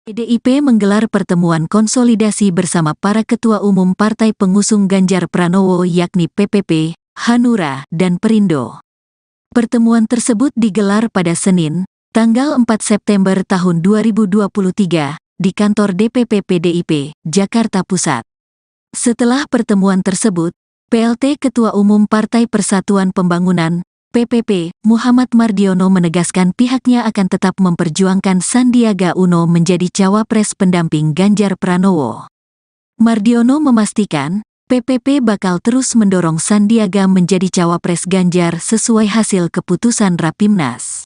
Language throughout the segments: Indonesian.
PDIP menggelar pertemuan konsolidasi bersama para ketua umum partai pengusung Ganjar Pranowo yakni PPP, Hanura, dan Perindo. Pertemuan tersebut digelar pada Senin, tanggal 4 September tahun 2023, di kantor DPP PDIP, Jakarta Pusat. Setelah pertemuan tersebut, PLT Ketua Umum Partai Persatuan Pembangunan, PPP, Muhammad Mardiono menegaskan pihaknya akan tetap memperjuangkan Sandiaga Uno menjadi cawapres pendamping Ganjar Pranowo. Mardiono memastikan, PPP bakal terus mendorong Sandiaga menjadi cawapres Ganjar sesuai hasil keputusan Rapimnas.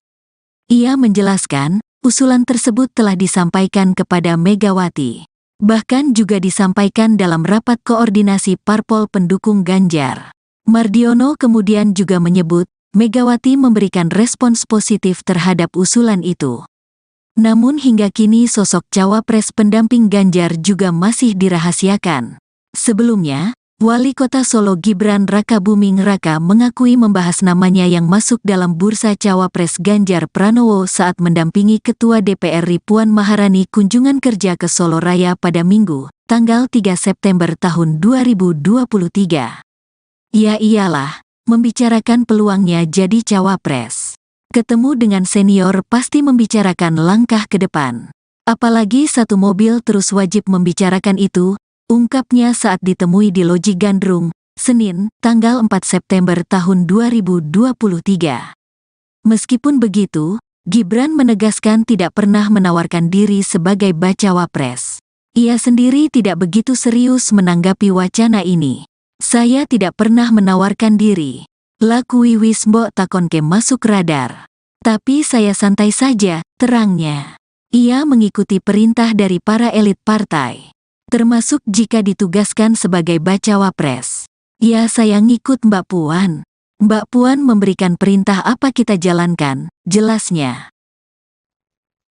Ia menjelaskan, usulan tersebut telah disampaikan kepada Megawati. Bahkan juga disampaikan dalam rapat koordinasi parpol pendukung Ganjar. Mardiono kemudian juga menyebut, Megawati memberikan respons positif terhadap usulan itu. Namun hingga kini sosok cawapres pendamping Ganjar juga masih dirahasiakan. Sebelumnya, Wali Kota Solo Gibran Rakabuming Raka mengakui membahas namanya yang masuk dalam bursa cawapres Ganjar Pranowo saat mendampingi Ketua DPR Puan Maharani kunjungan kerja ke Solo Raya pada Minggu, tanggal 3 September tahun 2023. Ya iyalah, membicarakan peluangnya jadi cawapres. Ketemu dengan senior pasti membicarakan langkah ke depan. Apalagi satu mobil terus wajib membicarakan itu, ungkapnya saat ditemui di Loji Gandrung, Senin, tanggal 4 September tahun 2023. Meskipun begitu, Gibran menegaskan tidak pernah menawarkan diri sebagai bacawapres. Ia sendiri tidak begitu serius menanggapi wacana ini. Saya tidak pernah menawarkan diri. Lakui wis mbok takonke masuk radar. Tapi saya santai saja, terangnya. Ia mengikuti perintah dari para elit partai. Termasuk jika ditugaskan sebagai bacawapres. Ya saya ngikut Mbak Puan. Mbak Puan memberikan perintah apa kita jalankan, jelasnya.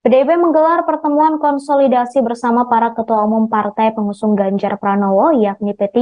PDIP menggelar pertemuan konsolidasi bersama para ketua umum partai pengusung Ganjar Pranowo yakni P3,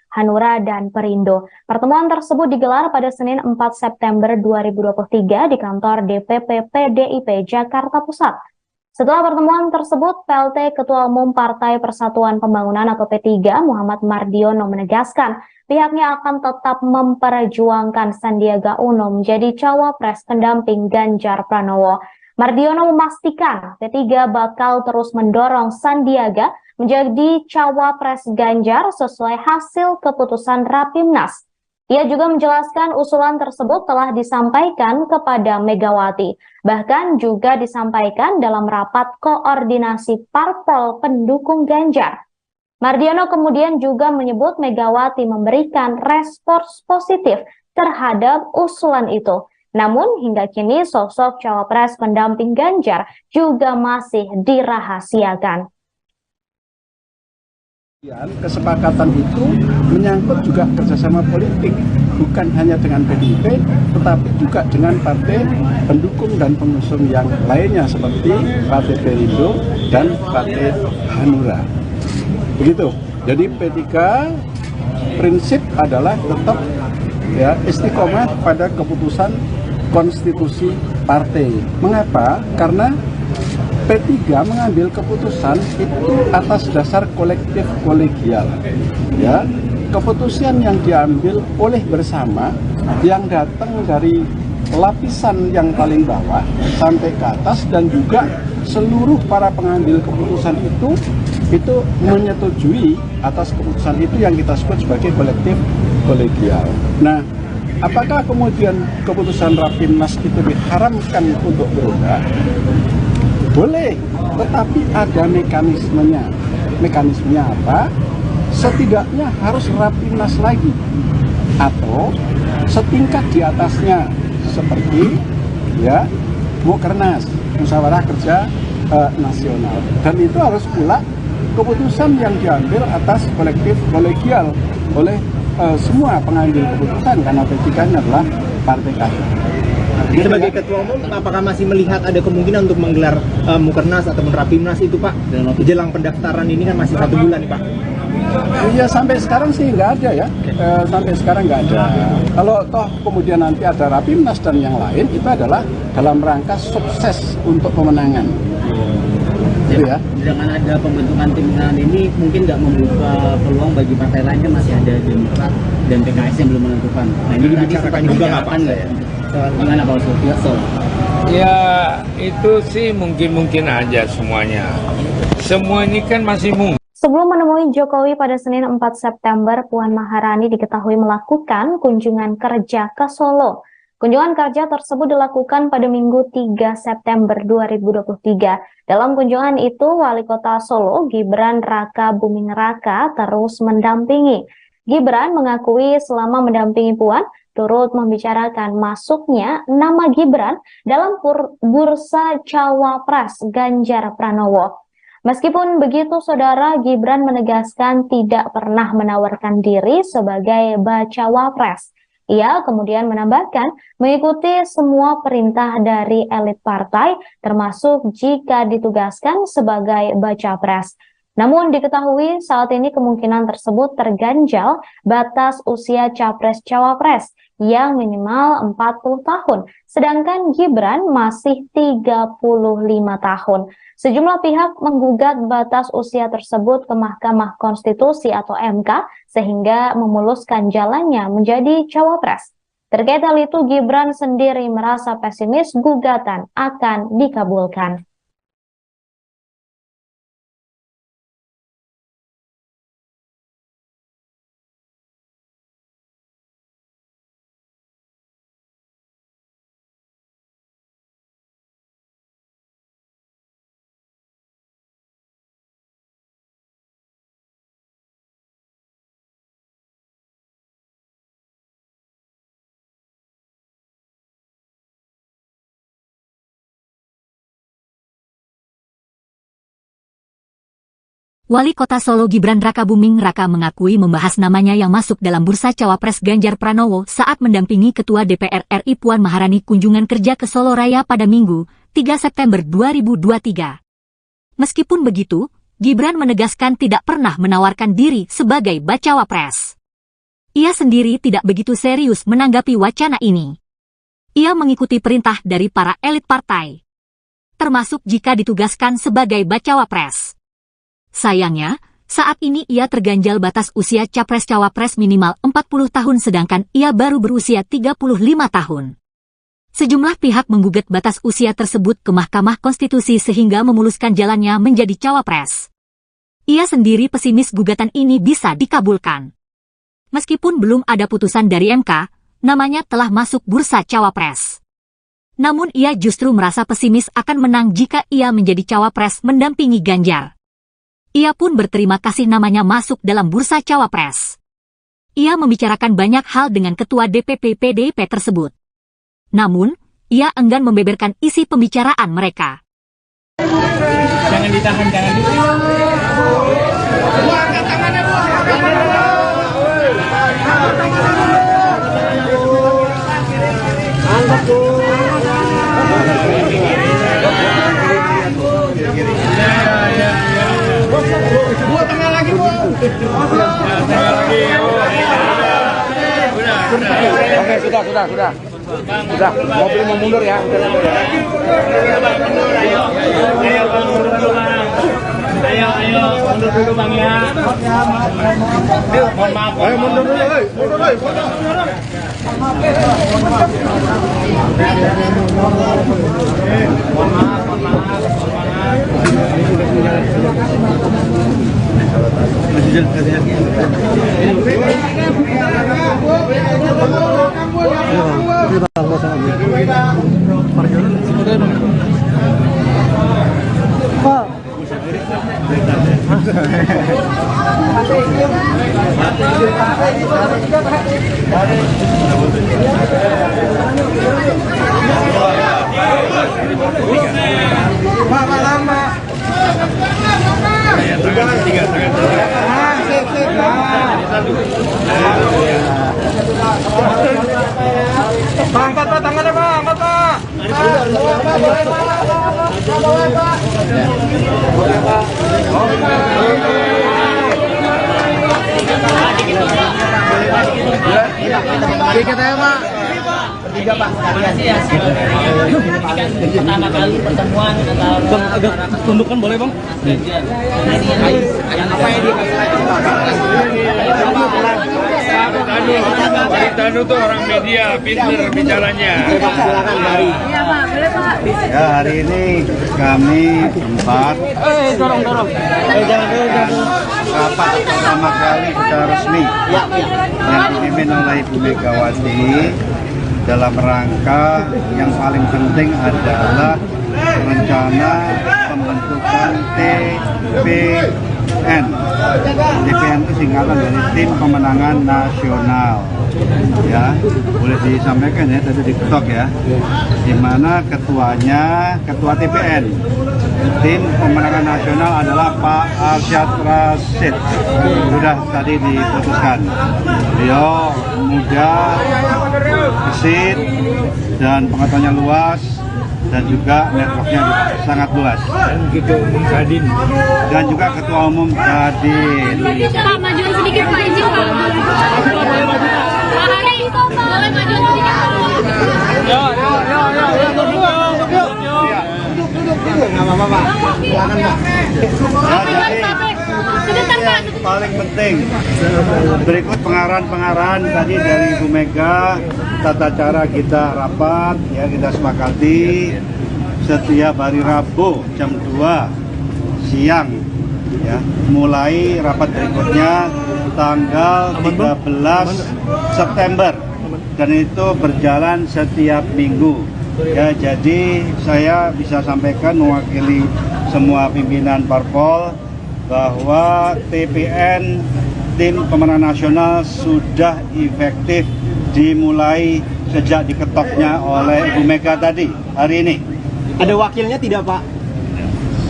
Hanura, dan Perindo. Pertemuan tersebut digelar pada Senin 4 September 2023 di kantor DPP PDIP Jakarta Pusat. Setelah pertemuan tersebut, PLT Ketua Umum Partai Persatuan Pembangunan atau P3 Muhammad Mardiono menegaskan pihaknya akan tetap memperjuangkan Sandiaga Uno menjadi cawapres pendamping Ganjar Pranowo. Mardiono memastikan P3 bakal terus mendorong Sandiaga menjadi cawapres Ganjar sesuai hasil keputusan Rapimnas. Ia juga menjelaskan usulan tersebut telah disampaikan kepada Megawati, bahkan juga disampaikan dalam rapat koordinasi parpol pendukung Ganjar. Mardiono kemudian juga menyebut Megawati memberikan respons positif terhadap usulan itu. Namun hingga kini sosok cawapres pendamping Ganjar juga masih dirahasiakan. Kesepakatan itu menyangkut juga kerjasama politik, bukan hanya dengan PDIP, tetapi juga dengan partai pendukung dan pengusung yang lainnya seperti Partai Perindo dan Partai Hanura. Begitu. Jadi P3 prinsip adalah tetap istiqomah pada keputusan konstitusi partai. Mengapa? Karena P3 mengambil keputusan itu atas dasar kolektif kolegial. Ya, keputusan yang diambil oleh bersama yang datang dari lapisan yang paling bawah sampai ke atas dan juga seluruh para pengambil keputusan itu menyetujui atas keputusan itu yang kita sebut sebagai kolektif kolegial. Nah, apakah kemudian keputusan Rapimnas itu diharamkan untuk berubah? Boleh, tetapi ada mekanismenya. Mekanismenya apa? Setidaknya harus Rapimnas lagi atau setingkat di atasnya seperti Mukernas, Musyawarah Kerja Nasional. Dan itu harus pula keputusan yang diambil atas kolektif kolegial oleh semua pengambil keputusan karena P3 adalah partai kader. Sebagai ketua umum, apakah masih melihat ada kemungkinan untuk menggelar Mukernas atau Rapimnas itu Pak? Jelang pendaftaran ini kan masih 1 bulan nih Pak. Iya, sampai sekarang sih nggak ada ya. Sampai sekarang nggak ada. Kalau toh kemudian nanti ada Rapimnas dan yang lain, itu adalah dalam rangka sukses untuk pemenangan. gitu ya. Dengan ada pembentukan tim ini mungkin nggak membuka peluang bagi partai lainnya, masih ada Demokrat dan PKS yang belum menentukan. Nah ini dibicarakan juga nggak Pak? Gimana Pak Sultan? Ya itu sih mungkin aja semuanya. Semua ini kan masih mungkin. Sebelum menemui Jokowi pada Senin 4 September, Puan Maharani diketahui melakukan kunjungan kerja ke Solo. Kunjungan kerja tersebut dilakukan pada Minggu 3 September 2023. Dalam kunjungan itu, Wali Kota Solo, Gibran Raka Buming Raka, terus mendampingi. Gibran mengakui selama mendampingi Puan, turut membicarakan masuknya nama Gibran dalam bursa Cawapres Ganjar Pranowo. Meskipun begitu, Saudara, Gibran menegaskan tidak pernah menawarkan diri sebagai bacawa pres. Ia kemudian menambahkan mengikuti semua perintah dari elit partai, termasuk jika ditugaskan sebagai baca pres. Namun diketahui saat ini kemungkinan tersebut terganjal batas usia capres-cawapres yang minimal 40 tahun, sedangkan Gibran masih 35 tahun. Sejumlah pihak menggugat batas usia tersebut ke Mahkamah Konstitusi atau MK sehingga memuluskan jalannya menjadi cawapres. Terkait hal itu, Gibran sendiri merasa pesimis gugatan akan dikabulkan. Wali Kota Solo Gibran Raka Buming Raka mengakui membahas namanya yang masuk dalam bursa Cawapres Ganjar Pranowo saat mendampingi Ketua DPR RI Puan Maharani kunjungan kerja ke Solo Raya pada Minggu, 3 September 2023. Meskipun begitu, Gibran menegaskan tidak pernah menawarkan diri sebagai bacawa pres. Ia sendiri tidak begitu serius menanggapi wacana ini. Ia mengikuti perintah dari para elit partai, termasuk jika ditugaskan sebagai bacawa pres. Sayangnya, saat ini ia terganjal batas usia capres-cawapres minimal 40 tahun sedangkan ia baru berusia 35 tahun. Sejumlah pihak menggugat batas usia tersebut ke Mahkamah Konstitusi sehingga memuluskan jalannya menjadi cawapres. Ia sendiri pesimis gugatan ini bisa dikabulkan. Meskipun belum ada putusan dari MK, namanya telah masuk bursa cawapres. Namun ia justru merasa pesimis akan menang jika ia menjadi cawapres mendampingi Ganjar. Ia pun berterima kasih namanya masuk dalam bursa cawapres. Ia membicarakan banyak hal dengan Ketua DPP PDIP tersebut. Namun, ia enggan membeberkan isi pembicaraan mereka. Jangan ditahan, jangan ditahan. Angkat tangannya, Bu. Angkat, Bu. Bu, tengah lagi, Bu. Tengah lagi, Bu. Oke, sudah. Sudah, mobil mau mundur ya. Ayo, mundur dulu Bang ya. Mohon maaf. Ayo mundur dulu, Angkat, Pak, tangannya, Pak. Angkat, Pak. Dikit aja, Pak. bertiga Pak. Makasih ya. Ini kan pertama kali pertemuan antara Bang, agak tundukkan boleh Bang? Ganjar. Yang apa yang dikasih lagi Pak? Pak Tanu tuh orang media, pinter bicaranya. Silakan Mari. Ya, hari ini kami empat rapat pertama kali secara resmi yang dipimpin oleh Ibu Megawati dalam rangka yang paling penting adalah rencana pembentukan TPN. TPN itu singkatan dari Tim Pemenangan Nasional. Ya, boleh disampaikan ya tadi di TikTok ya, di mana ketuanya ketua TPN Tim Pemenangan Nasional adalah Pak Arsyad Rashid. Sudah tadi diputuskan, beliau muda, gesit, dan pengetahuannya luas, dan juga networknya sangat luas. Dan gitu Umum Kadin. Dan juga ketua umum Kadin. Pak, majuan sedikit Pak, izin Pak. Pak Hari, boleh majuan sedikit Nggak apa-apa Pak. Silakan Pak. Ya, jadi yang paling penting berikut pengarahan-pengarahan tadi dari Ibu Mega, tata cara kita rapat ya, kita sepakati setiap hari Rabu jam 2 siang ya, mulai rapat berikutnya tanggal 13 September dan itu berjalan setiap minggu ya. Jadi saya bisa sampaikan mewakili semua pimpinan parpol bahwa TPN Tim Pemenangan Nasional sudah efektif dimulai sejak diketoknya oleh Ibu Mega tadi hari ini. Ada wakilnya tidak Pak?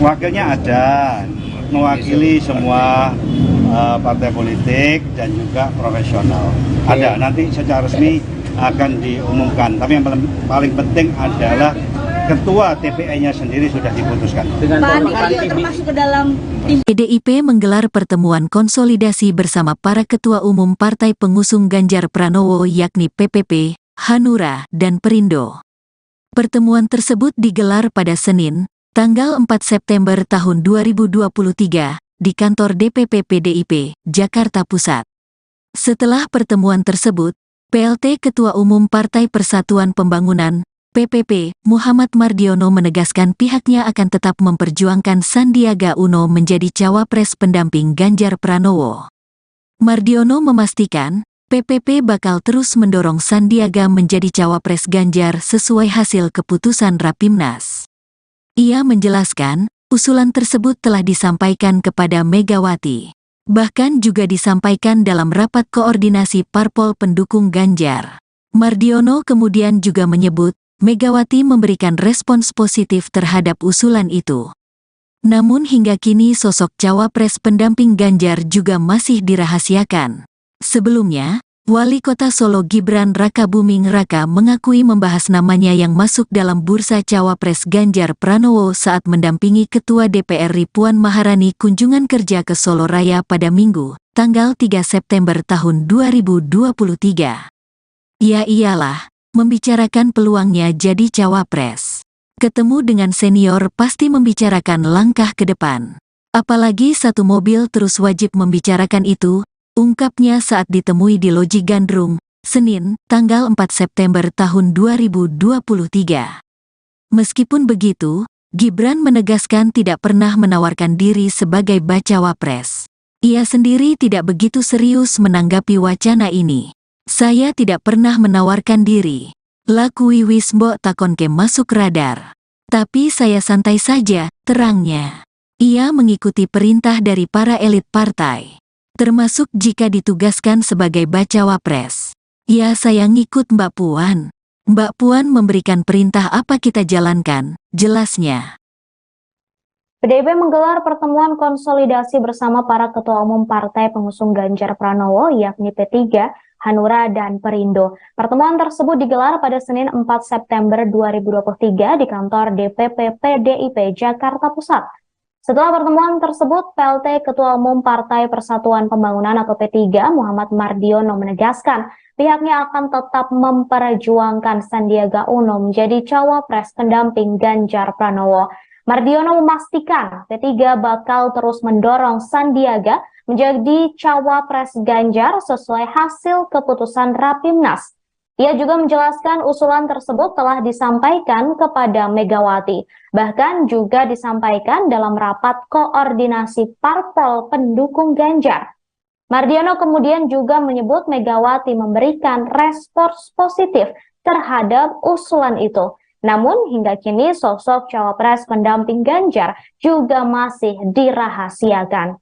Wakilnya ada, mewakili semua partai politik dan juga profesional. Ada, nanti secara resmi akan diumumkan. Tapi yang paling penting adalah ketua TPN-nya sendiri sudah diputuskan. Pak, termasuk ke dalam PDIP menggelar pertemuan konsolidasi bersama para ketua umum partai pengusung Ganjar Pranowo yakni PPP, Hanura, dan Perindo. Pertemuan tersebut digelar pada Senin, tanggal 4 September tahun 2023, di kantor DPP PDIP, Jakarta Pusat. Setelah pertemuan tersebut, PLT Ketua Umum Partai Persatuan Pembangunan, PPP, Muhammad Mardiono menegaskan pihaknya akan tetap memperjuangkan Sandiaga Uno menjadi cawapres pendamping Ganjar Pranowo. Mardiono memastikan, PPP bakal terus mendorong Sandiaga menjadi cawapres Ganjar sesuai hasil keputusan Rapimnas. Ia menjelaskan, usulan tersebut telah disampaikan kepada Megawati. Bahkan juga disampaikan dalam rapat koordinasi parpol pendukung Ganjar. Mardiono kemudian juga menyebut, Megawati memberikan respons positif terhadap usulan itu. Namun hingga kini sosok cawapres pendamping Ganjar juga masih dirahasiakan. Sebelumnya, Wali Kota Solo Gibran Rakabuming Raka mengakui membahas namanya yang masuk dalam bursa cawapres Ganjar Pranowo saat mendampingi Ketua DPR Puan Maharani kunjungan kerja ke Solo Raya pada Minggu, tanggal 3 September tahun 2023. Ya iyalah, membicarakan peluangnya jadi cawapres. Ketemu dengan senior pasti membicarakan langkah ke depan. Apalagi satu mobil terus wajib membicarakan itu, ungkapnya saat ditemui di Loji Gandrung, Senin, tanggal 4 September tahun 2023. Meskipun begitu, Gibran menegaskan tidak pernah menawarkan diri sebagai bacawapres. Ia sendiri tidak begitu serius menanggapi wacana ini. Saya tidak pernah menawarkan diri. Lakui wis mbok takonke masuk radar. Tapi saya santai saja, terangnya. Ia mengikuti perintah dari para elit partai. Termasuk jika ditugaskan sebagai bacawapres. Ya saya ngikut Mbak Puan. Mbak Puan memberikan perintah apa kita jalankan, jelasnya. PDIP menggelar pertemuan konsolidasi bersama para ketua umum partai pengusung Ganjar Pranowo yakni P3, Hanura, dan Perindo. Pertemuan tersebut digelar pada Senin 4 September 2023 di kantor DPP PDIP Jakarta Pusat. Setelah pertemuan tersebut, PLT Ketua Umum Partai Persatuan Pembangunan atau P3 Muhammad Mardiono menegaskan pihaknya akan tetap memperjuangkan Sandiaga Uno menjadi cawapres pendamping Ganjar Pranowo. Mardiono memastikan P3 bakal terus mendorong Sandiaga menjadi cawapres Ganjar sesuai hasil keputusan Rapimnas. Ia juga menjelaskan usulan tersebut telah disampaikan kepada Megawati, bahkan juga disampaikan dalam rapat koordinasi parpol pendukung Ganjar. Mardiono kemudian juga menyebut Megawati memberikan respons positif terhadap usulan itu. Namun hingga kini sosok cawapres pendamping Ganjar juga masih dirahasiakan.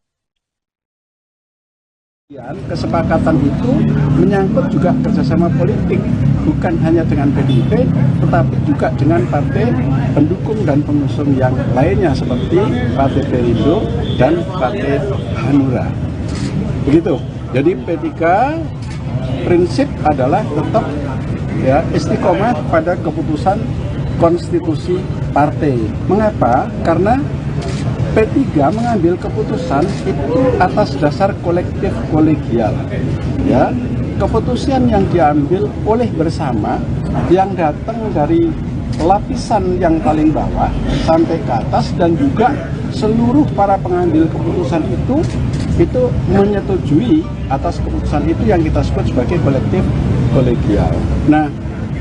Kesepakatan itu menyangkut juga kerjasama politik, bukan hanya dengan PDIP, tetapi juga dengan partai pendukung dan pengusung yang lainnya seperti Partai Perindo dan Partai Hanura. Begitu. Jadi P3 prinsip adalah tetap istiqomah pada keputusan konstitusi partai. Mengapa? Karena P3 mengambil keputusan itu atas dasar kolektif kolegial. Ya, keputusan yang diambil oleh bersama yang datang dari lapisan yang paling bawah sampai ke atas dan juga seluruh para pengambil keputusan itu menyetujui atas keputusan itu yang kita sebut sebagai kolektif kolegial. Nah,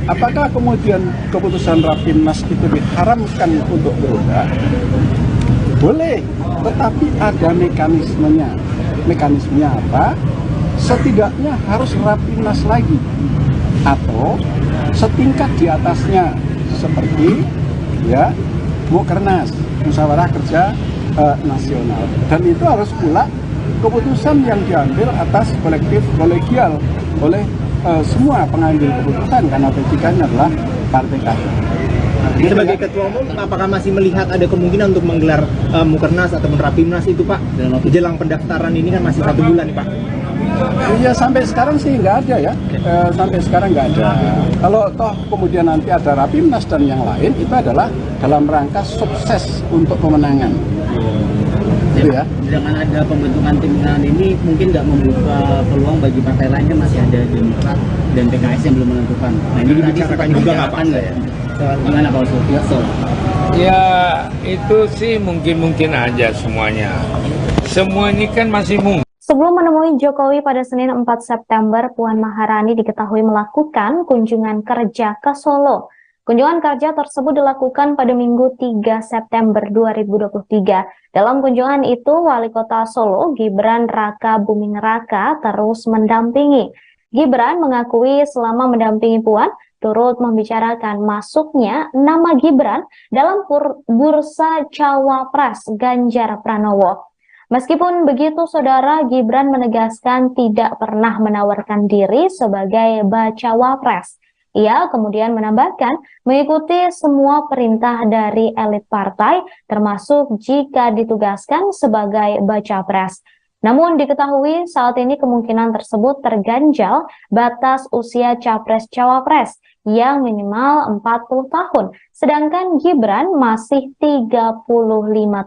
apakah kemudian keputusan Rapimnas itu diharamkan untuk berubah? Boleh, tetapi ada mekanismenya. Mekanismenya apa? Setidaknya harus Rapimnas lagi atau setingkat di atasnya seperti Mukernas, Musyawarah Kerja Nasional. Dan itu harus pula keputusan yang diambil atas kolektif kolegial oleh semua pengambil keputusan karena P3-nya adalah partai kader. Sebagai Ketua Umum, apakah masih melihat ada kemungkinan untuk menggelar Mukernas ataupun Rapimnas itu, Pak? Jelang pendaftaran ini kan masih 1 bulan nih, Pak. Iya, sampai sekarang sih nggak ada ya. Sampai sekarang nggak ada. Kalau toh kemudian nanti ada Rapimnas dan yang lain, itu adalah dalam rangka sukses untuk pemenangan. Gitu ya. Dengan ada pembentukan tim pemenangan ini, mungkin nggak membuka peluang bagi partai lainnya, masih ada Demokrat dan PKS yang belum menentukan. Nah, ini dibicarakan juga nggak ya? Gimana Pak Oso? Ya, itu sih mungkin aja semuanya. Semua ini kan masih mungkin. Sebelum menemui Jokowi pada Senin 4 September, Puan Maharani diketahui melakukan kunjungan kerja ke Solo. Kunjungan kerja tersebut dilakukan pada Minggu 3 September 2023. Dalam kunjungan itu, Wali Kota Solo, Gibran Raka Buming Raka, terus mendampingi. Gibran mengakui selama mendampingi Puan, turut membicarakan masuknya nama Gibran dalam bursa Cawapres Ganjar Pranowo. Meskipun begitu, Saudara, Gibran menegaskan tidak pernah menawarkan diri sebagai bacawa pres. Ia kemudian menambahkan mengikuti semua perintah dari elit partai, termasuk jika ditugaskan sebagai baca pres. Namun diketahui saat ini kemungkinan tersebut terganjal batas usia capres-cawapres yang minimal 40 tahun, sedangkan Gibran masih 35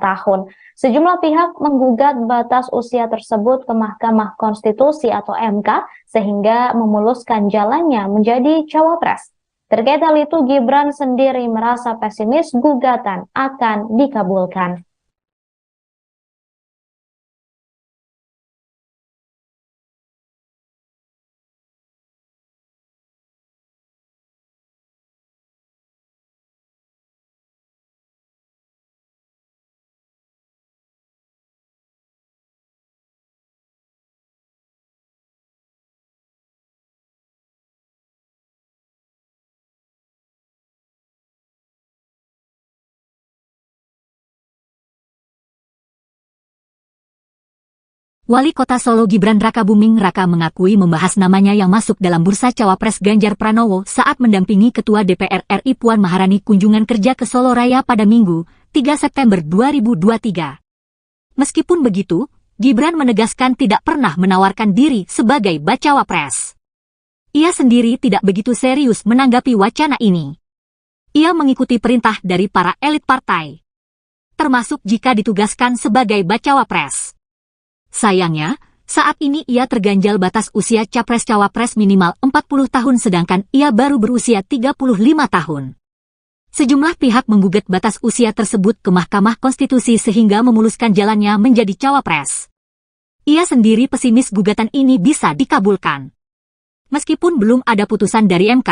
tahun. Sejumlah pihak menggugat batas usia tersebut ke Mahkamah Konstitusi atau MK sehingga memuluskan jalannya menjadi cawapres. Terkait hal itu, Gibran sendiri merasa pesimis gugatan akan dikabulkan. Wali Kota Solo Gibran Raka Buming Raka mengakui membahas namanya yang masuk dalam bursa cawapres Ganjar Pranowo saat mendampingi Ketua DPR RI Puan Maharani kunjungan kerja ke Solo Raya pada Minggu, 3 September 2023. Meskipun begitu, Gibran menegaskan tidak pernah menawarkan diri sebagai bacawa pres. Ia sendiri tidak begitu serius menanggapi wacana ini. Ia mengikuti perintah dari para elit partai. termasuk jika ditugaskan sebagai bacawa pres. Sayangnya, saat ini ia terganjal batas usia capres-cawapres minimal 40 tahun sedangkan ia baru berusia 35 tahun. Sejumlah pihak menggugat batas usia tersebut ke Mahkamah Konstitusi sehingga memuluskan jalannya menjadi cawapres. Ia sendiri pesimis gugatan ini bisa dikabulkan. Meskipun belum ada putusan dari MK,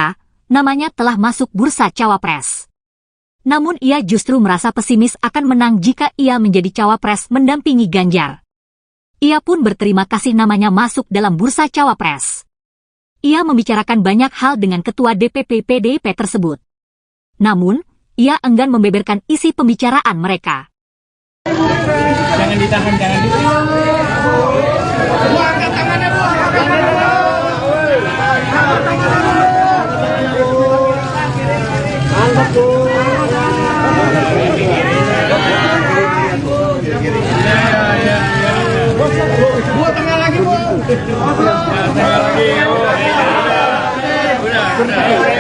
namanya telah masuk bursa cawapres. Namun ia justru merasa pesimis akan menang jika ia menjadi cawapres mendampingi Ganjar. Ia pun berterima kasih namanya masuk dalam bursa cawapres. Ia membicarakan banyak hal dengan ketua DPP PDIP tersebut. Namun, ia enggan membeberkan isi pembicaraan mereka. Jangan ditahan, jangan ditahan.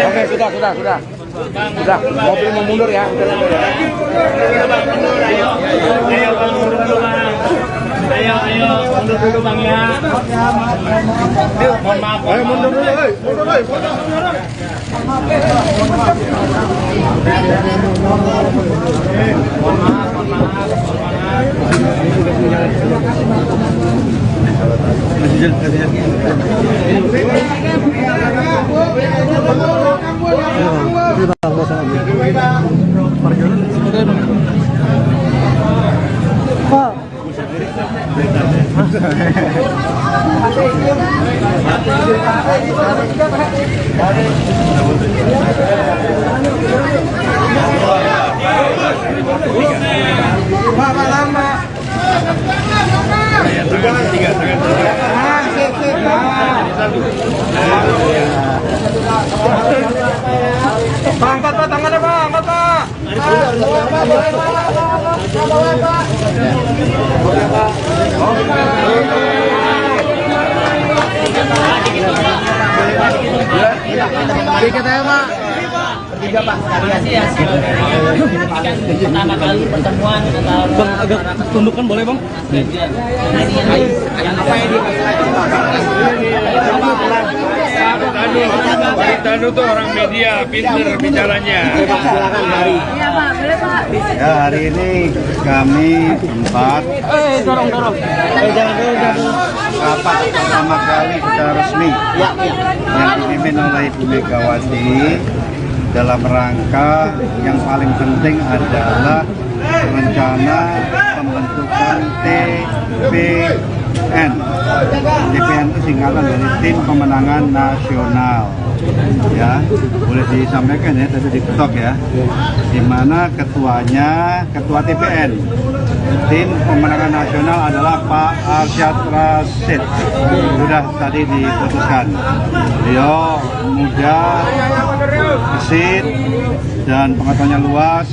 Oke, sudah. Mobil mau mundur ya. Ayo, mundur dulu Bang ya. Mohon maaf. Ayo mundur dulu, Angkat Pak, tangannya Pak, angkat Pak. Dikit aja Pak. Bertiga Pak. Pertama kali pertemuan antara Bang, agak tundukkan boleh Bang? yang apa yang Tanu tuh orang media, pinter bicaranya. Silakan Hari. Iya Pak, boleh Pak. Ya, hari ini kami empat Dorong. Jangan dulu. rapat pertama kali secara resmi yang dipimpin oleh Ibu Megawati dalam rangka yang paling penting adalah rencana pembentukan TPN. TPN itu singkatan dari Tim Pemenangan Nasional. Ya, boleh disampaikan ya, tadi diketok ya, di mana ketuanya ketua TPN Tim Pemenangan Nasional adalah Pak Arsyad Rashid. Sudah tadi diputuskan. Beliau muda, gesit, dan pengetahuannya luas,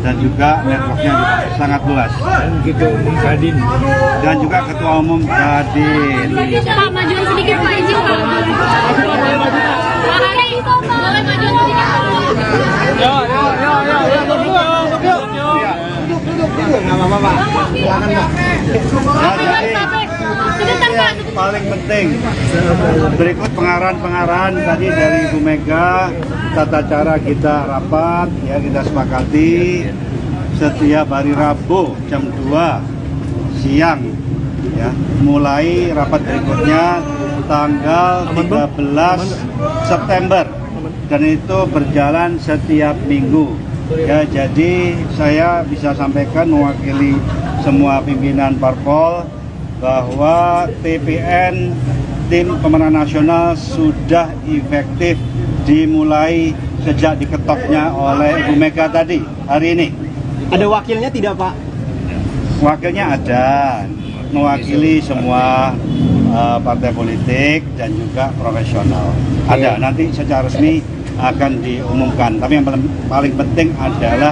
dan juga networknya sangat luas. Gitu, Kadin. Dan juga Ketua Umum Kadin. Pak, majuan sedikit Pak, izin Pak. Pak Hari, boleh majuan sedikit Pak. Paling penting berikut pengarahan tadi dari Ibu Mega, tata cara kita rapat ya, kita sepakati setiap hari Rabu jam 2 siang ya, mulai rapat berikutnya tanggal 13 September dan itu berjalan setiap minggu ya. Jadi saya bisa sampaikan mewakili semua pimpinan parpol bahwa TPN Tim Pemenangan Nasional sudah efektif dimulai sejak diketoknya oleh Ibu Mega tadi hari ini. Ada wakilnya tidak Pak? Wakilnya ada, mewakili semua partai politik dan juga profesional. Ada, nanti secara resmi akan diumumkan. Tapi yang paling penting adalah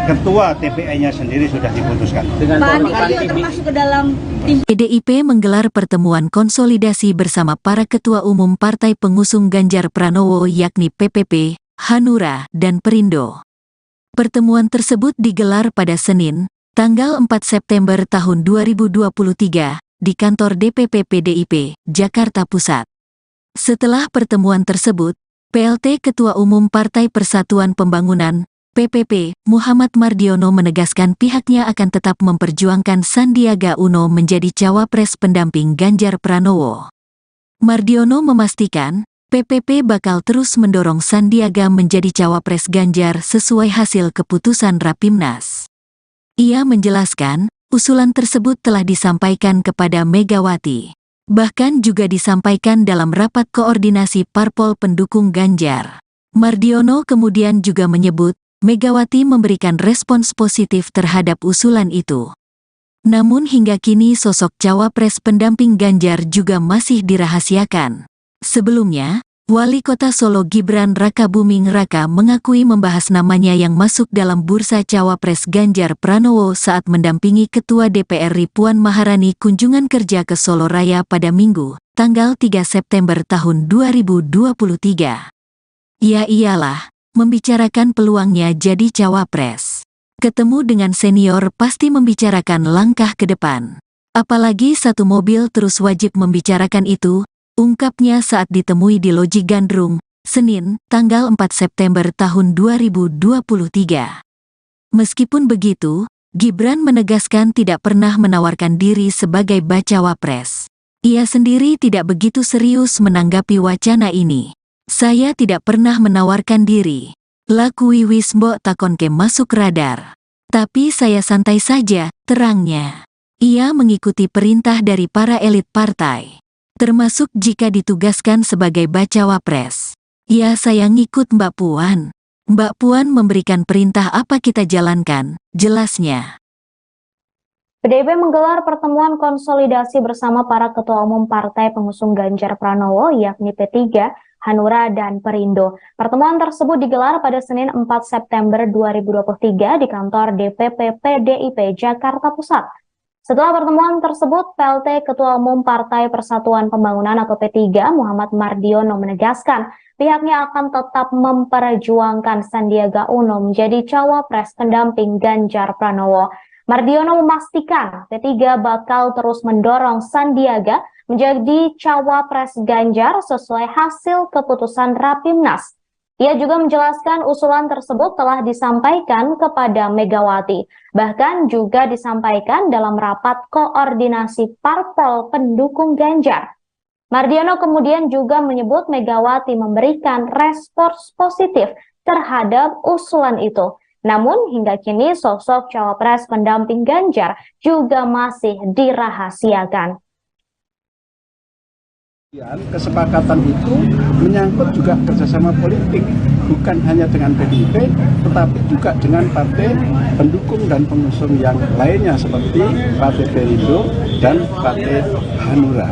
ketua TPN-nya sendiri sudah diputuskan. Pak Andi termasuk ke dalam tim. PDIP menggelar pertemuan konsolidasi bersama para ketua umum partai pengusung Ganjar Pranowo yakni PPP, Hanura, dan Perindo. Pertemuan tersebut digelar pada Senin, tanggal 4 September tahun 2023, di kantor DPP PDIP, Jakarta Pusat. Setelah pertemuan tersebut, PLT Ketua Umum Partai Persatuan Pembangunan, PPP, Muhammad Mardiono menegaskan pihaknya akan tetap memperjuangkan Sandiaga Uno menjadi cawapres pendamping Ganjar Pranowo. Mardiono memastikan, PPP bakal terus mendorong Sandiaga menjadi cawapres Ganjar sesuai hasil keputusan Rapimnas. Ia menjelaskan, usulan tersebut telah disampaikan kepada Megawati. Bahkan juga disampaikan dalam rapat koordinasi parpol pendukung Ganjar. Mardiono kemudian juga menyebut, Megawati memberikan respons positif terhadap usulan itu. Namun hingga kini sosok cawapres pendamping Ganjar juga masih dirahasiakan. Sebelumnya, Wali Kota Solo Gibran Rakabuming Raka mengakui membahas namanya yang masuk dalam bursa cawapres Ganjar Pranowo saat mendampingi Ketua DPR Puan Maharani kunjungan kerja ke Solo Raya pada Minggu, tanggal 3 September tahun 2023. Ya iyalah, membicarakan peluangnya jadi cawapres. Ketemu dengan senior pasti membicarakan langkah ke depan. Apalagi satu mobil terus wajib membicarakan itu, ungkapnya saat ditemui di Loji Gandrung, Senin, tanggal 4 September tahun 2023. Meskipun begitu, Gibran menegaskan tidak pernah menawarkan diri sebagai bacawapres. Ia sendiri tidak begitu serius menanggapi wacana ini. Saya tidak pernah menawarkan diri. Lakui wis mbok takonke masuk radar. Tapi saya santai saja, terangnya. Ia mengikuti perintah dari para elit partai. Termasuk jika ditugaskan sebagai bacawapres. Ya saya ngikut Mbak Puan. Mbak Puan memberikan perintah apa kita jalankan, jelasnya. PDIP menggelar pertemuan konsolidasi bersama para ketua umum partai pengusung Ganjar Pranowo yakni P3, Hanura, dan Perindo. Pertemuan tersebut digelar pada Senin 4 September 2023 di kantor DPP PDIP Jakarta Pusat. Setelah pertemuan tersebut, PLT Ketua Umum Partai Persatuan Pembangunan atau P3, Muhammad Mardiono menegaskan pihaknya akan tetap memperjuangkan Sandiaga Uno menjadi cawapres pendamping Ganjar Pranowo. Mardiono memastikan P3 bakal terus mendorong Sandiaga menjadi cawapres Ganjar sesuai hasil keputusan Rapimnas. Ia juga menjelaskan usulan tersebut telah disampaikan kepada Megawati, bahkan juga disampaikan dalam rapat koordinasi parpol pendukung Ganjar. Mardiono kemudian juga menyebut Megawati memberikan respons positif terhadap usulan itu. Namun hingga kini sosok cawapres pendamping Ganjar juga masih dirahasiakan. Kesepakatan itu menyangkut juga kerjasama politik, bukan hanya dengan PDIP, tetapi juga dengan partai pendukung dan pengusung yang lainnya seperti Partai Perindo dan Partai Hanura.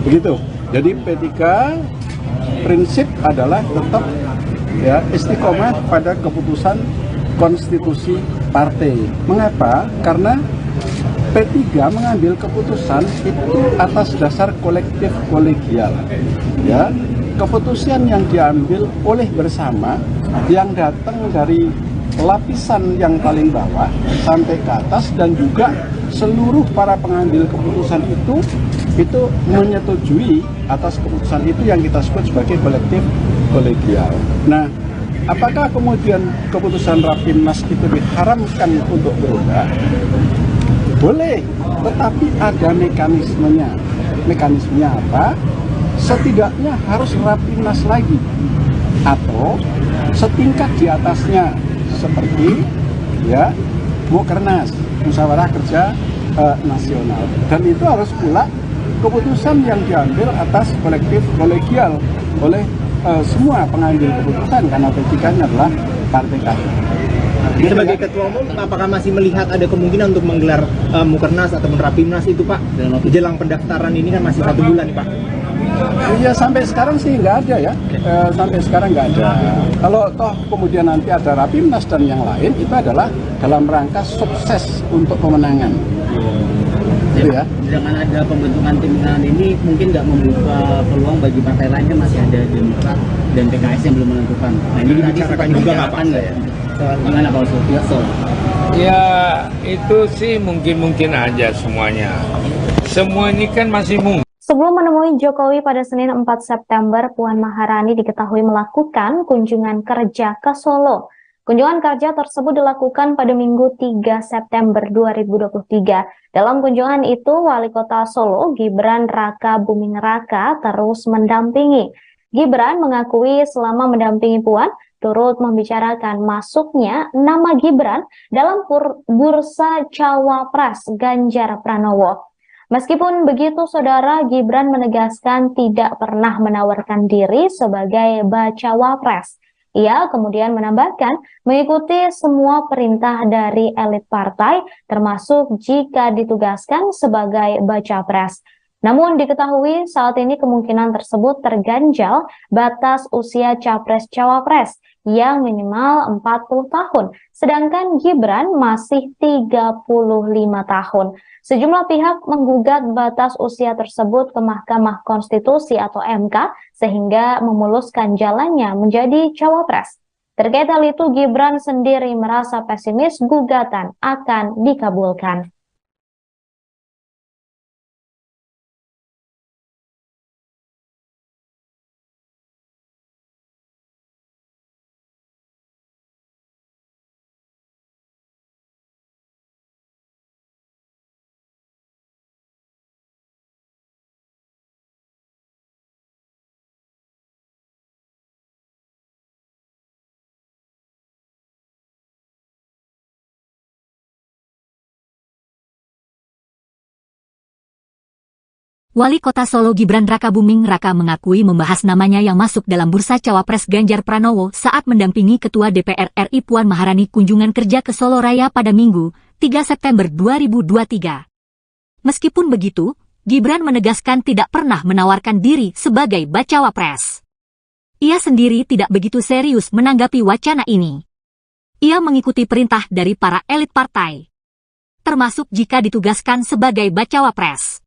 Begitu. Jadi P3 prinsip adalah tetap istiqomah pada keputusan konstitusi partai. Mengapa? Karena P3 mengambil keputusan itu atas dasar kolektif kolegial. Ya, keputusan yang diambil oleh bersama yang datang dari lapisan yang paling bawah sampai ke atas dan juga seluruh para pengambil keputusan itu menyetujui atas keputusan itu yang kita sebut sebagai kolektif kolegial. Nah, apakah kemudian keputusan Rapimnas itu diharamkan untuk berubah? Boleh, tetapi ada mekanismenya. Mekanismenya apa? Setidaknya harus Rapimnas lagi atau setingkat di atasnya seperti Mukernas, Musyawarah Kerja Nasional. Dan itu harus pula keputusan yang diambil atas kolektif kolegial oleh semua pengambil keputusan karena P3-nya adalah partai kader. Sebagai ketua umum, apakah masih melihat ada kemungkinan untuk menggelar Mukernas atau Rapimnas itu Pak? Jelang pendaftaran ini kan masih 1 bulan nih Pak. Iya, sampai sekarang sih nggak ada ya. Sampai sekarang nggak ada. Kalau toh kemudian nanti ada Rapimnas dan yang lain, itu adalah dalam rangka sukses untuk pemenangan. Gitu ya. Dengan ada pembentukan tim ini mungkin nggak membuka peluang bagi partai lainnya, masih ada Demokrat dan PKS yang belum menentukan. Nah ini dibicarakan juga nggak ya? Gimana Pak Usul? Ya itu sih mungkin aja semuanya. Semua ini kan masih mungkin. Sebelum menemui Jokowi pada Senin 4 September, Puan Maharani diketahui melakukan kunjungan kerja ke Solo. Kunjungan kerja tersebut dilakukan pada Minggu 3 September 2023. Dalam kunjungan itu, Wali Kota Solo, Gibran Raka Buming Raka, terus mendampingi. Gibran mengakui selama mendampingi Puan, turut membicarakan masuknya nama Gibran dalam bursa Cawapres Ganjar Pranowo. Meskipun begitu, Saudara, Gibran menegaskan tidak pernah menawarkan diri sebagai bacawa pres. Ia kemudian menambahkan mengikuti semua perintah dari elit partai, termasuk jika ditugaskan sebagai baca pres. Namun diketahui saat ini kemungkinan tersebut terganjal batas usia capres-cawapres yang minimal 40 tahun, sedangkan Gibran masih 35 tahun. Sejumlah pihak menggugat batas usia tersebut ke Mahkamah Konstitusi atau MK sehingga memuluskan jalannya menjadi cawapres. Terkait hal itu, Gibran sendiri merasa pesimis gugatan akan dikabulkan. Wali Kota Solo Gibran Raka Buming Raka mengakui membahas namanya yang masuk dalam bursa Cawapres Ganjar Pranowo saat mendampingi Ketua DPR RI Puan Maharani kunjungan kerja ke Solo Raya pada Minggu, 3 September 2023. Meskipun begitu, Gibran menegaskan tidak pernah menawarkan diri sebagai bacawa pres. Ia sendiri tidak begitu serius menanggapi wacana ini. Ia mengikuti perintah dari para elit partai, termasuk jika ditugaskan sebagai bacawa pres.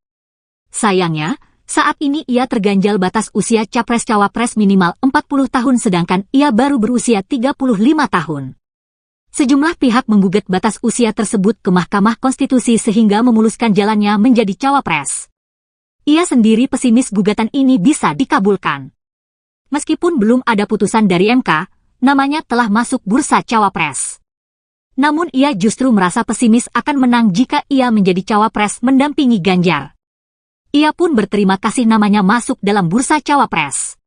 Sayangnya, saat ini ia terganjal batas usia capres-cawapres minimal 40 tahun sedangkan ia baru berusia 35 tahun. Sejumlah pihak menggugat batas usia tersebut ke Mahkamah Konstitusi sehingga memuluskan jalannya menjadi cawapres. Ia sendiri pesimis gugatan ini bisa dikabulkan. Meskipun belum ada putusan dari MK, namanya telah masuk bursa cawapres. Namun ia justru merasa pesimis akan menang jika ia menjadi cawapres mendampingi Ganjar. Ia pun berterima kasih namanya masuk dalam bursa cawapres.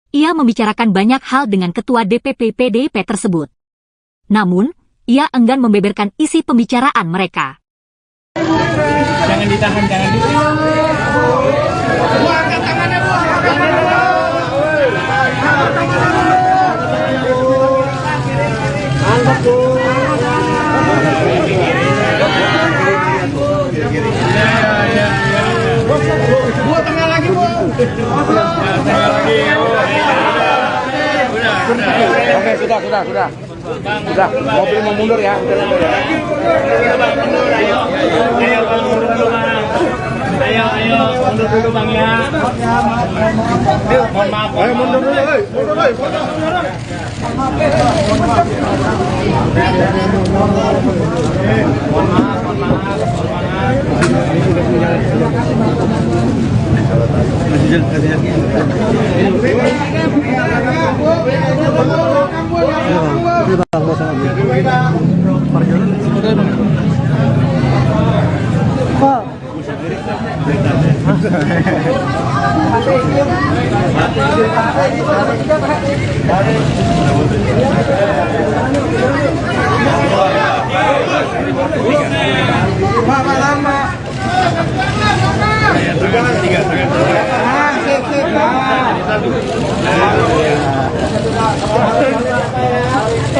Ia membicarakan banyak hal dengan Ketua DPP PDIP tersebut. Namun, ia enggan membeberkan isi pembicaraan mereka. Jangan ditahan, jangan ditahan. Angkat tangannya, Bu. Angkat, Bu. Bu, tengah lagi, Bu. Tengah lagi. Oke, sudah. Sudah, mobil mau mundur ya. Ayo, mundur dulu Bang ya. Mohon maaf. Ayo mundur dulu,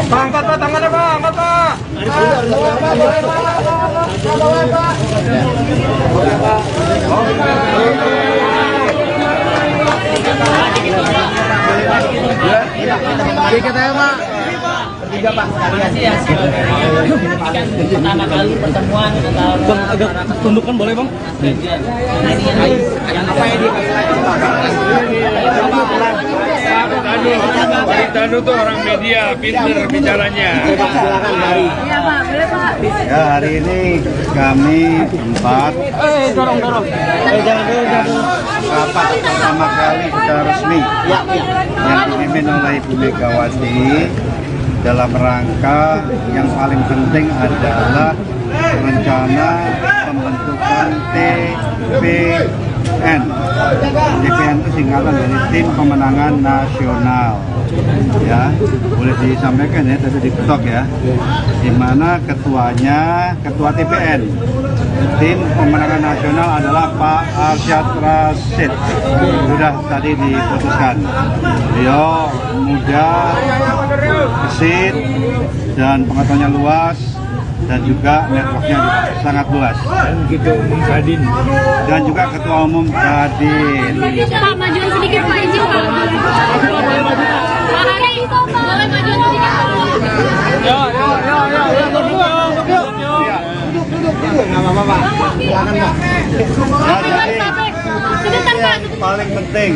Angkat Pak, tangannya Pak, angkat Pak. Dikit aja, Pak. Bertiga Pak, kasih ya. Pertama kali pertemuan antara Bang, agak tundukkan boleh Bang? Yang apa ya dia? Haritanu tuh orang media, pinter bicaranya. Silakan Mari. Ya, hari ini kami empat rapat pertama kali secara resmi yang dipimpin oleh Ibu Megawati dalam rangka yang paling penting adalah rencana pembentukan TPN. TPN itu singkatan dari Tim Pemenangan Nasional. Ya, boleh disampaikan ya, tadi diketok ya, di mana ketuanya ketua TPN Tim Pemenangan Nasional adalah Pak Arsyad Rashid. Sudah tadi diputuskan, beliau muda, gesit, dan pengetahuannya luas, dan juga networknya sangat luas. Dan gitu Umum Kadin. Dan juga ketua umum Kadin. Pak, majuan sedikit Pak, izin Pak. Pak Hari, boleh majuan sedikit Pak. Nggak apa-apa Pak. Silakan Pak. Ya, jadi paling penting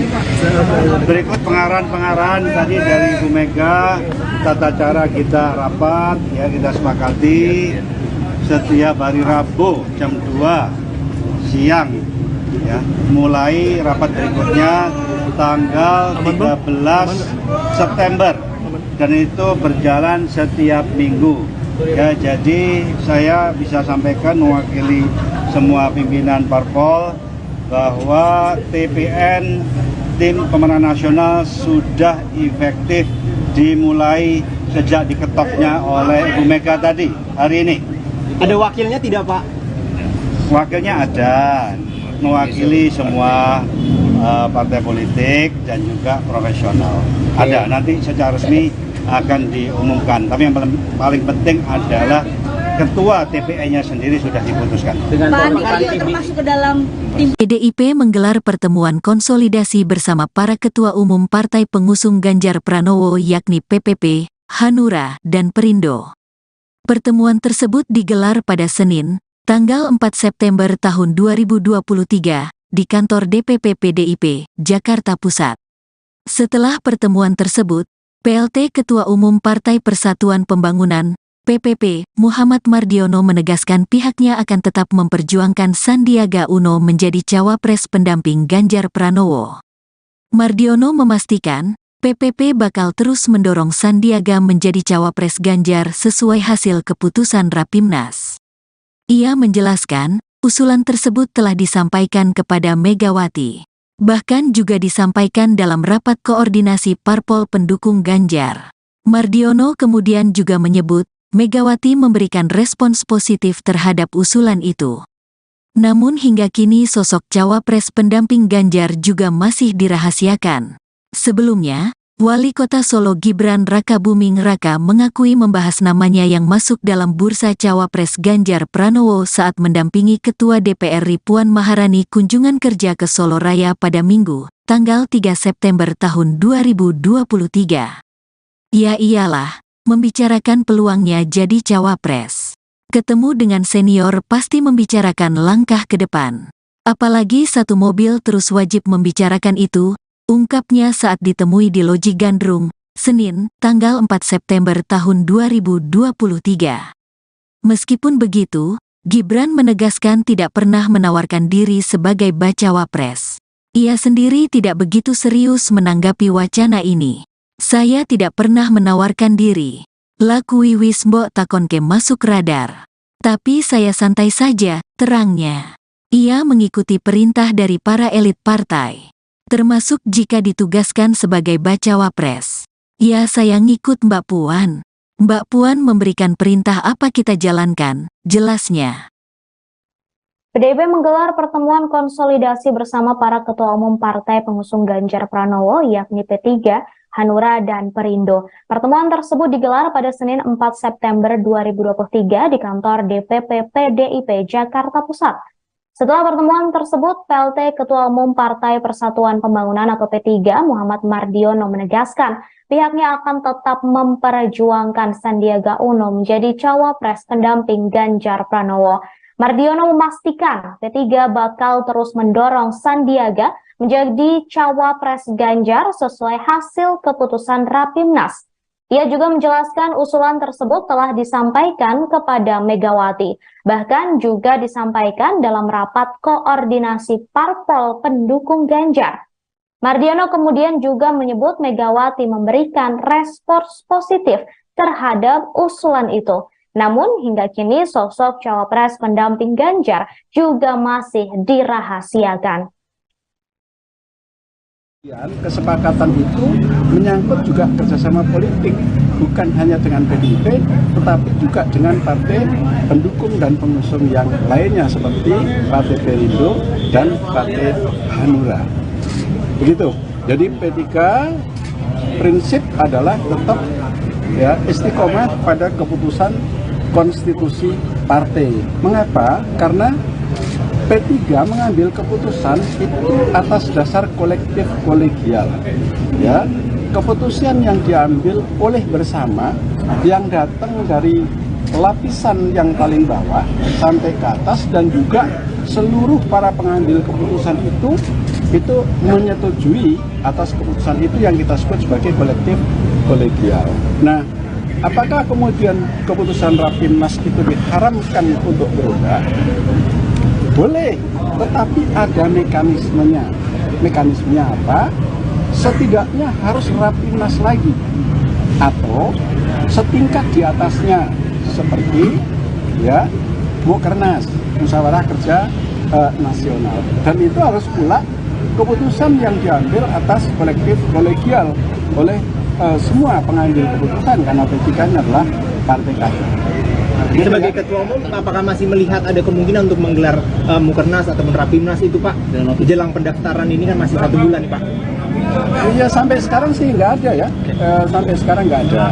berikut pengarahan-pengarahan tadi dari Ibu Mega, tata cara kita rapat ya, kita sepakati setiap hari Rabu jam 2 siang ya, mulai rapat berikutnya tanggal 13 September dan itu berjalan setiap minggu ya. Jadi saya bisa sampaikan mewakili semua pimpinan parpol bahwa TPN Tim Pemenangan Nasional sudah efektif dimulai sejak diketoknya oleh Ibu Mega tadi hari ini. Ada wakilnya tidak Pak? Wakilnya ada, mewakili semua partai politik dan juga profesional. Ada, nanti secara resmi akan diumumkan. Tapi yang paling penting adalah ketua TPN-nya sendiri sudah diputuskan. Pak Andi termasuk ke dalam tim. PDIP menggelar pertemuan konsolidasi bersama para ketua umum partai pengusung Ganjar Pranowo yakni PPP, Hanura, dan Perindo. Pertemuan tersebut digelar pada Senin, tanggal 4 September tahun 2023, di kantor DPP PDIP, Jakarta Pusat. Setelah pertemuan tersebut, PLT Ketua Umum Partai Persatuan Pembangunan, PPP, Muhammad Mardiono menegaskan pihaknya akan tetap memperjuangkan Sandiaga Uno menjadi cawapres pendamping Ganjar Pranowo. Mardiono memastikan, PPP bakal terus mendorong Sandiaga menjadi cawapres Ganjar sesuai hasil keputusan Rapimnas. Ia menjelaskan, usulan tersebut telah disampaikan kepada Megawati. Bahkan juga disampaikan dalam rapat koordinasi parpol pendukung Ganjar. Mardiono kemudian juga menyebut, Megawati memberikan respons positif terhadap usulan itu. Namun hingga kini sosok cawapres pendamping Ganjar juga masih dirahasiakan. Sebelumnya, Wali Kota Solo Gibran Rakabuming Raka mengakui membahas namanya yang masuk dalam bursa cawapres Ganjar Pranowo saat mendampingi Ketua DPR Puan Maharani kunjungan kerja ke Solo Raya pada Minggu, tanggal 3 September tahun 2023. Ya iyalah, membicarakan peluangnya jadi cawapres. Ketemu dengan senior pasti membicarakan langkah ke depan. Apalagi satu mobil terus wajib membicarakan itu, ungkapnya saat ditemui di Loji Gandrung, Senin, tanggal 4 September tahun 2023. Meskipun begitu, Gibran menegaskan tidak pernah menawarkan diri sebagai bacawapres. Ia sendiri tidak begitu serius menanggapi wacana ini. Saya tidak pernah menawarkan diri. Lakui wis mbok takonke masuk radar. Tapi saya santai saja, terangnya. Ia mengikuti perintah dari para elit partai. Termasuk jika ditugaskan sebagai bacawapres. Ya saya ngikut Mbak Puan. Mbak Puan memberikan perintah apa kita jalankan, jelasnya. PDIP menggelar pertemuan konsolidasi bersama para ketua umum partai pengusung Ganjar Pranowo yakni P3, Hanura, dan Perindo. Pertemuan tersebut digelar pada Senin 4 September 2023 di kantor DPP PDIP Jakarta Pusat. Setelah pertemuan tersebut, PLT Ketua Umum Partai Persatuan Pembangunan atau P3, Muhammad Mardiono menegaskan pihaknya akan tetap memperjuangkan Sandiaga Uno menjadi cawapres pendamping Ganjar Pranowo. Mardiono memastikan P3 bakal terus mendorong Sandiaga menjadi cawapres Ganjar sesuai hasil keputusan Rapimnas. Ia juga menjelaskan usulan tersebut telah disampaikan kepada Megawati, bahkan juga disampaikan dalam rapat koordinasi parpol pendukung Ganjar. Mardiono kemudian juga menyebut Megawati memberikan respons positif terhadap usulan itu. Namun hingga kini sosok cawapres pendamping Ganjar juga masih dirahasiakan. Kesepakatan itu menyangkut juga kerjasama politik, bukan hanya dengan PDIP, tetapi juga dengan partai pendukung dan pengusung yang lainnya seperti Partai Perindo dan Partai Hanura. Begitu. Jadi P3 prinsip adalah tetap istiqomah pada keputusan konstitusi partai. Mengapa? Karena P3 mengambil keputusan itu atas dasar kolektif kolegial. Ya, keputusan yang diambil oleh bersama yang datang dari lapisan yang paling bawah sampai ke atas dan juga seluruh para pengambil keputusan itu menyetujui atas keputusan itu yang kita sebut sebagai kolektif kolegial. Nah, apakah kemudian keputusan Rapimnas itu diharamkan untuk berubah? Boleh, tetapi ada mekanismenya. Mekanismenya apa? Setidaknya harus Rapimnas lagi atau setingkat di atasnya seperti Mukernas, Musyawarah Kerja Nasional. Dan itu harus pula keputusan yang diambil atas kolektif kolegial oleh semua pengambil keputusan, karena P3 adalah partai kader. Sebagai ketua umum, apakah masih melihat ada kemungkinan untuk menggelar Mukernas ataupun Rapimnas itu, Pak? Jelang pendaftaran ini kan masih 1 bulan, Pak. Iya, sampai sekarang sih nggak ada ya. Sampai sekarang nggak ada.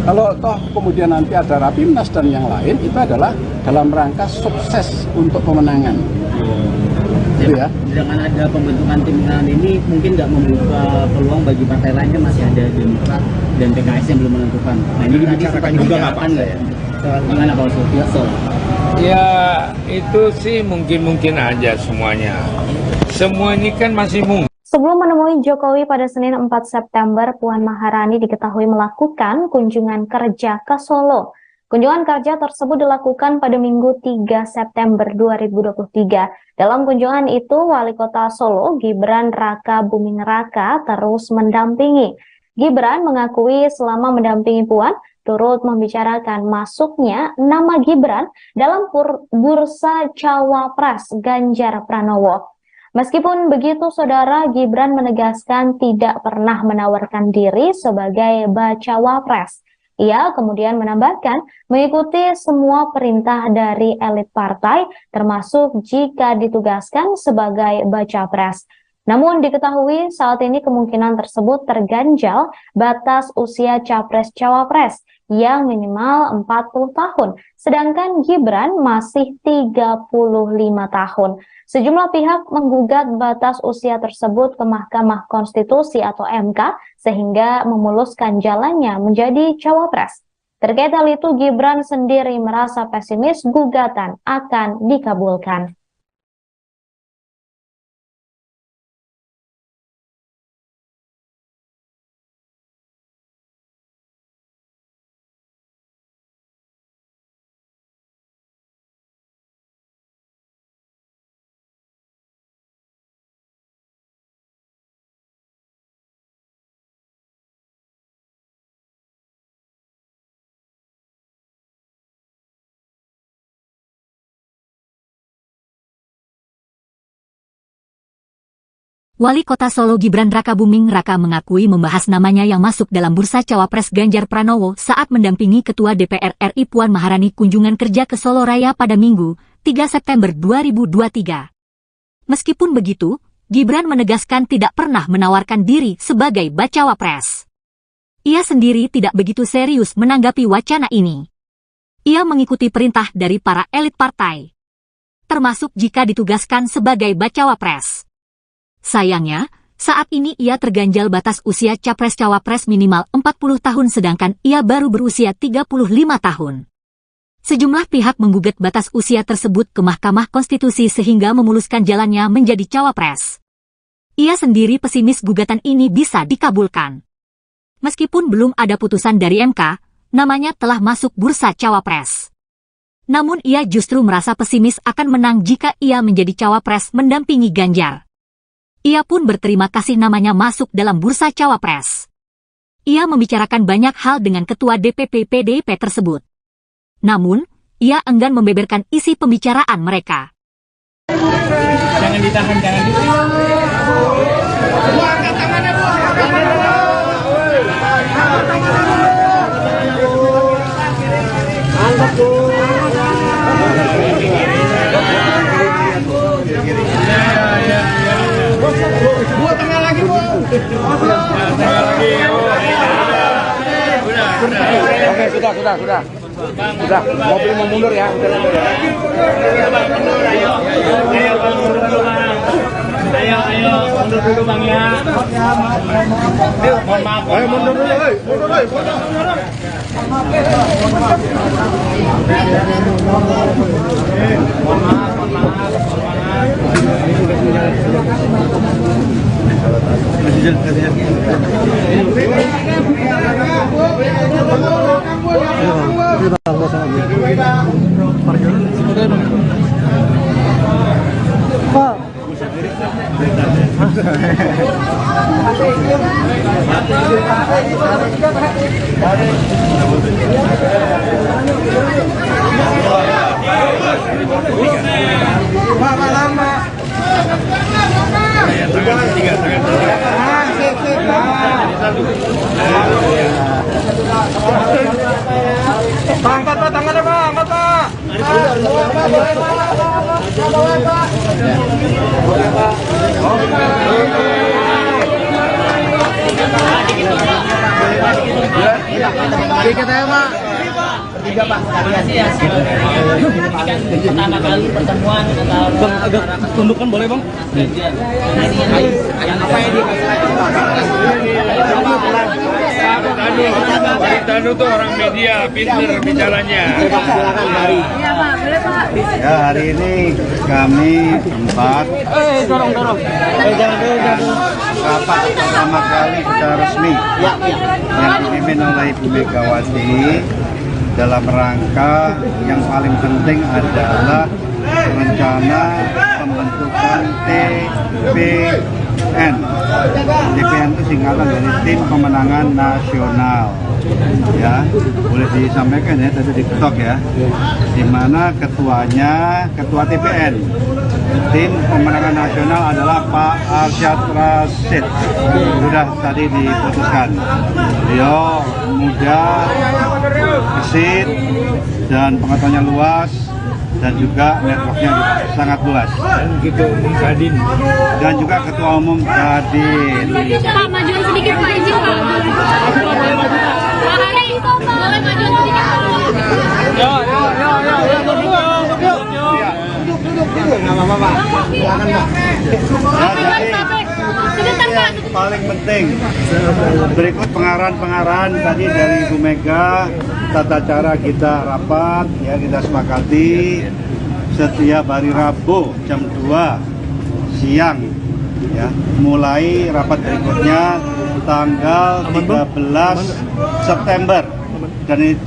Kalau toh kemudian nanti ada Rapimnas dan yang lain, itu adalah dalam rangka sukses untuk pemenangan. Gitu ya. Dengan ada pembentukan tim ini mungkin nggak membuka peluang bagi partai lainnya, masih ada Demokrat dan PKS yang belum menentukan. Nah, ini dibicarakan juga nggak ya? Gimana Pak Sultan? Ya itu sih mungkin aja semuanya. Semua ini kan masih mungkin. Sebelum menemui Jokowi pada Senin 4 September, Puan Maharani diketahui melakukan kunjungan kerja ke Solo. Kunjungan kerja tersebut dilakukan pada Minggu 3 September 2023. Dalam kunjungan itu, Wali Kota Solo, Gibran Raka Buming Raka, terus mendampingi. Gibran mengakui selama mendampingi Puan, turut membicarakan masuknya nama Gibran dalam bursa Cawapres Ganjar Pranowo. Meskipun begitu, Saudara, Gibran menegaskan tidak pernah menawarkan diri sebagai bacawa pres. Ia kemudian menambahkan mengikuti semua perintah dari elit partai, termasuk jika ditugaskan sebagai baca pres. Namun diketahui saat ini kemungkinan tersebut terganjal batas usia capres-cawapres yang minimal 40 tahun, sedangkan Gibran masih 35 tahun. Sejumlah pihak menggugat batas usia tersebut ke Mahkamah Konstitusi atau MK sehingga memuluskan jalannya menjadi cawapres. Terkait hal itu, Gibran sendiri merasa pesimis gugatan akan dikabulkan. Wali Kota Solo Gibran Raka Buming Raka mengakui membahas namanya yang masuk dalam bursa cawapres Ganjar Pranowo saat mendampingi Ketua DPR RI Puan Maharani kunjungan kerja ke Solo Raya pada Minggu, 3 September 2023. Meskipun begitu, Gibran menegaskan tidak pernah menawarkan diri sebagai bacawa pres. Ia sendiri tidak begitu serius menanggapi wacana ini. Ia mengikuti perintah dari para elit partai, termasuk jika ditugaskan sebagai bacawa pres. Sayangnya, saat ini ia terganjal batas usia capres-cawapres minimal 40 tahun sedangkan ia baru berusia 35 tahun. Sejumlah pihak menggugat batas usia tersebut ke Mahkamah Konstitusi sehingga memuluskan jalannya menjadi cawapres. Ia sendiri pesimis gugatan ini bisa dikabulkan. Meskipun belum ada putusan dari MK, namanya telah masuk bursa cawapres. Namun ia justru merasa pesimis akan menang jika ia menjadi cawapres mendampingi Ganjar. Ia pun berterima kasih namanya masuk dalam bursa cawapres. Ia membicarakan banyak hal dengan ketua DPP PDIP tersebut. Namun, ia enggan membeberkan isi pembicaraan mereka. Jangan ditahan, jangan ditahan. Oke, sudah. Mobil mau mundur ya. Ayo, mundur dulu Bang ya. Mohon maaf. Ayo mundur dulu, Angkat Pak, tangannya Pak, angkat Pak. Dikit aja Pak. Tiga Pak. Pertama kali pertemuan antara Bang, agak tundukkan boleh Bang? yang apa ya Pak Tanu tuh orang media, pinter bicaranya. Silakan Mari. Iya Pak, boleh Pak. Ya, hari ini kami empat Dorong. Jangan. rapat pertama kali secara resmi yang dipimpin oleh Ibu Megawati dalam rangka yang paling penting adalah rencana pembentukan TPN. TPN itu singkatan dari Tim Pemenangan Nasional. Ya, boleh disampaikan ya, tadi diketok ya, di mana ketuanya ketua TPN Tim Pemenangan Nasional adalah Pak Arsyad Rashid. Sudah tadi diputuskan. Beliau muda, gesit, dan pengetahuannya luas, dan juga networknya sangat luas. Gitu, Kadin. Dan juga Ketua Umum Kadin. Pak, majuan sedikit Pak, izin Pak. Pak Hari, boleh majuan sedikit Pak. Nggak apa-apa Pak. Silakan Pak. Sebentar Pak. Paling penting, berikut pengarahan tadi dari Ibu Mega, tata cara kita rapat, ya kita sepakati setiap hari Rabu jam 2 siang, ya mulai rapat berikutnya tanggal 13 September, dan itu